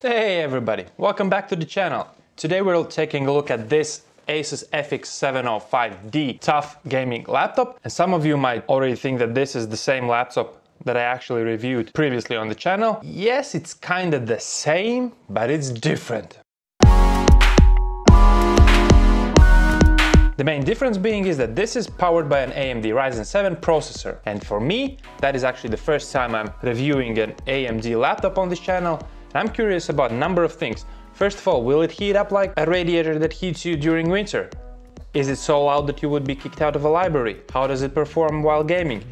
Hey everybody, welcome back to the channel. Today we're taking a look at this Asus FX705D TUF gaming laptop, and some of you might already think that this is the same laptop that I actually reviewed previously on the channel. Yes, it's kind of the same, but it's different. The main difference being is that this is powered by an AMD Ryzen 7 processor, and for me, that is actually the first time I'm reviewing an AMD laptop on this channel. I'm curious about a number of things. First of all, will it heat up like a radiator that heats you during winter? Is it so loud that you would be kicked out of a library? How does it perform while gaming?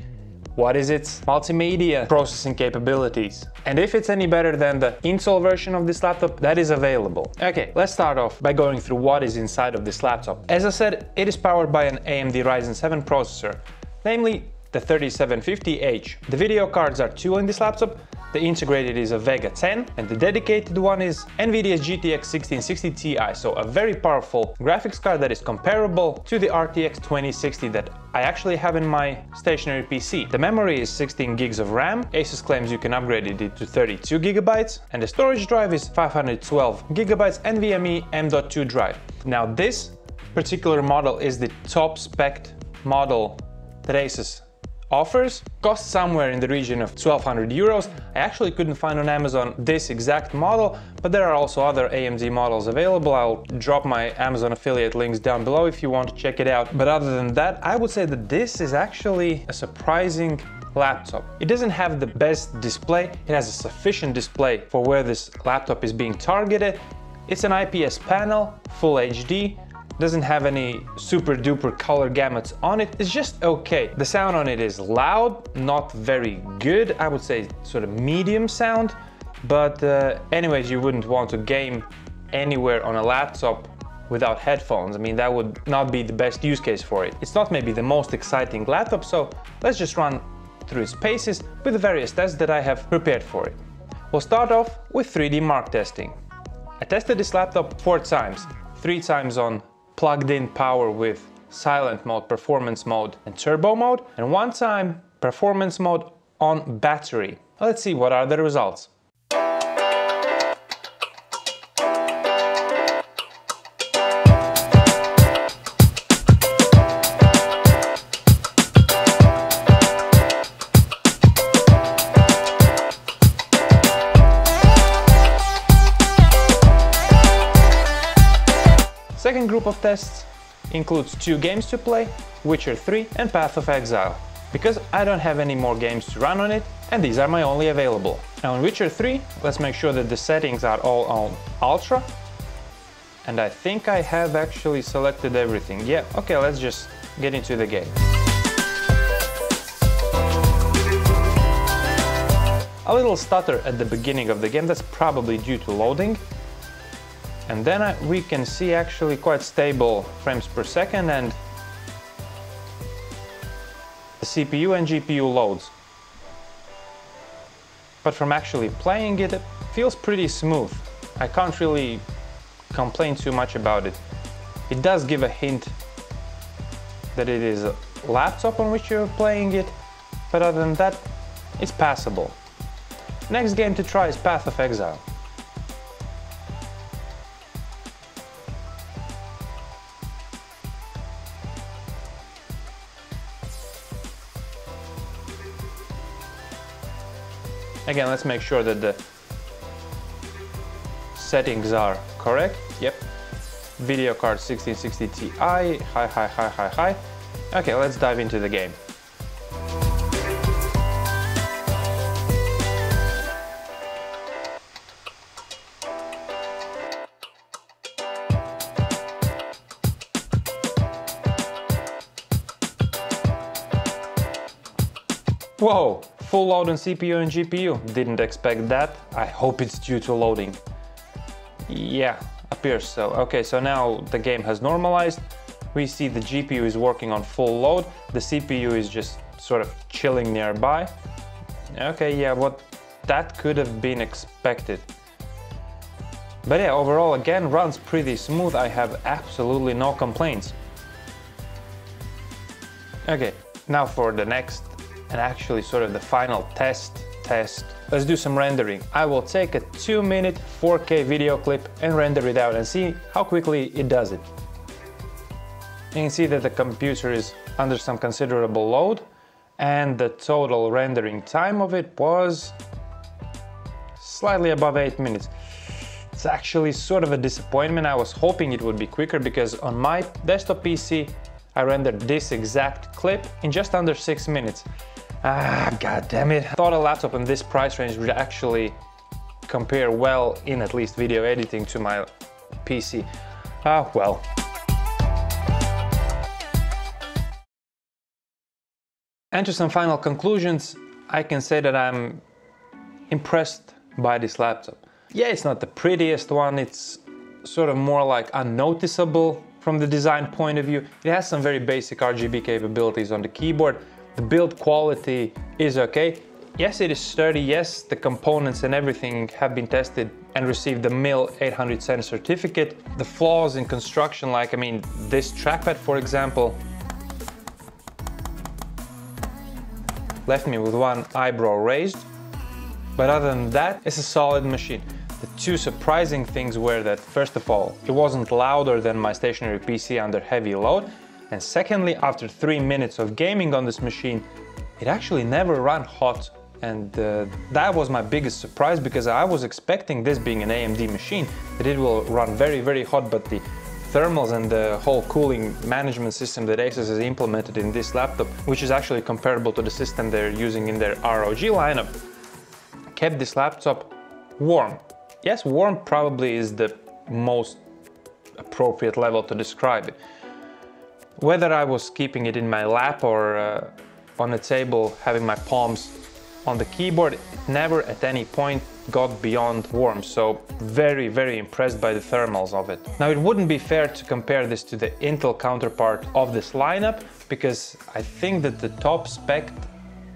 What is its multimedia processing capabilities? And if it's any better than the Intel version of this laptop that is available. Okay, let's start off by going through what is inside of this laptop. As I said, it is powered by an AMD Ryzen 7 processor, namely the 3750H. The video cards are two in this laptop. The integrated is a Vega 10 and the dedicated one is NVIDIA's GTX 1660 Ti, so a very powerful graphics card that is comparable to the RTX 2060 that I actually have in my stationary PC. The memory is 16 gigs of RAM, Asus claims you can upgrade it to 32 gigabytes, and the storage drive is 512 gigabytes NVMe M.2 drive. Now this particular model is the top spec model that Asus offers, costs somewhere in the region of 1200 euros. I actually couldn't find on Amazon this exact model, but there are also other AMD models available. I'll drop my Amazon affiliate links down below if you want to check it out. But other than that, I would say that this is actually a surprising laptop. It doesn't have the best display. It has a sufficient display for where this laptop is being targeted. It's an IPS panel, full HD. Doesn't have any super duper color gamuts on it. It's just okay. The sound on it is loud, not very good. I would say sort of medium sound, but anyways, you wouldn't want to game anywhere on a laptop without headphones. I mean, that would not be the best use case for it. It's not maybe the most exciting laptop, so let's just run through its paces with the various tests that I have prepared for it. We'll start off with 3D mark testing. I tested this laptop 4 times, 3 times on plugged in power with silent mode, performance mode and turbo mode, and 1 time performance mode on battery. Let's see what are the results. Second group of tests includes 2 games to play, Witcher 3 and Path of Exile, because I don't have any more games to run on it and these are my only available. Now on Witcher 3, let's make sure that the settings are all on Ultra, and I think I have actually selected everything. Yeah, okay, let's just get into the game. A little stutter at the beginning of the game, that's probably due to loading. And then we can see actually quite stable frames per second and the CPU and GPU loads. But from actually playing it, it feels pretty smooth. I can't really complain too much about it. It does give a hint that it is a laptop on which you're playing it, but other than that, it's passable. Next game to try is Path of Exile. Again, let's make sure that the settings are correct. Yep. Video card 1660 Ti, high. Okay, let's dive into the game. Whoa! Full load on CPU and GPU. Didn't expect that. I hope it's due to loading. Yeah, appears so. Okay, so now the game has normalized. We see the GPU is working on full load. The CPU is just sort of chilling nearby. Okay, yeah, that could have been expected. But yeah, overall, again, runs pretty smooth. I have absolutely no complaints. Okay, now for the next and actually sort of the final test let's do some rendering. I will take a 2-minute 4K video clip and render it out and see how quickly it does it. You can see that the computer is under some considerable load, and the total rendering time of it was slightly above 8 minutes. It's actually sort of a disappointment. I was hoping it would be quicker because on my desktop PC, I rendered this exact clip in just under 6 minutes. God damn it. I thought a laptop in this price range would actually compare well in at least video editing to my PC. Well. And to some final conclusions, I can say that I'm impressed by this laptop. Yeah, it's not the prettiest one, it's sort of more like unnoticeable from the design point of view. It has some very basic RGB capabilities on the keyboard. The build quality is okay. Yes, it is sturdy. Yes, the components and everything have been tested and received the MIL 800 certificate. The flaws in construction, like, I mean, this trackpad, for example, left me with one eyebrow raised. But other than that, it's a solid machine. The two surprising things were that, first of all, it wasn't louder than my stationary PC under heavy load. And secondly, after 3 minutes of gaming on this machine, it actually never ran hot. And that was my biggest surprise, because I was expecting, this being an AMD machine, that it will run very, very hot, but the thermals and the whole cooling management system that Asus has implemented in this laptop, which is actually comparable to the system they're using in their ROG lineup, kept this laptop warm. Yes, warm probably is the most appropriate level to describe it. Whether I was keeping it in my lap or on a table, having my palms on the keyboard, it never at any point got beyond warm, so very, very impressed by the thermals of it. Now, it wouldn't be fair to compare this to the Intel counterpart of this lineup, because I think that the top spec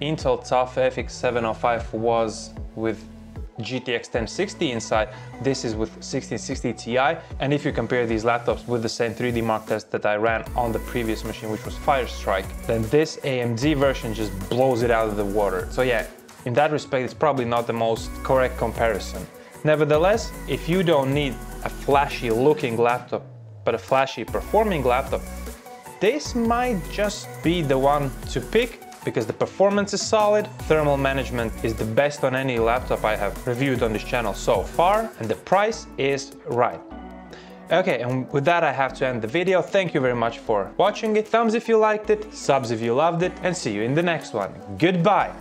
Intel TUF FX705 was with GTX 1060 inside. This is with 1660 Ti, and if you compare these laptops with the same 3D Mark test that I ran on the previous machine, which was Firestrike, then this AMD version just blows it out of the water. So yeah, in that respect, it's probably not the most correct comparison. Nevertheless, if you don't need a flashy looking laptop, but a flashy performing laptop, this might just be the one to pick, because the performance is solid, thermal management is the best on any laptop I have reviewed on this channel so far, and the price is right. Okay, and with that I have to end the video. Thank you very much for watching it. Thumbs if you liked it, subs if you loved it, and see you in the next one. Goodbye!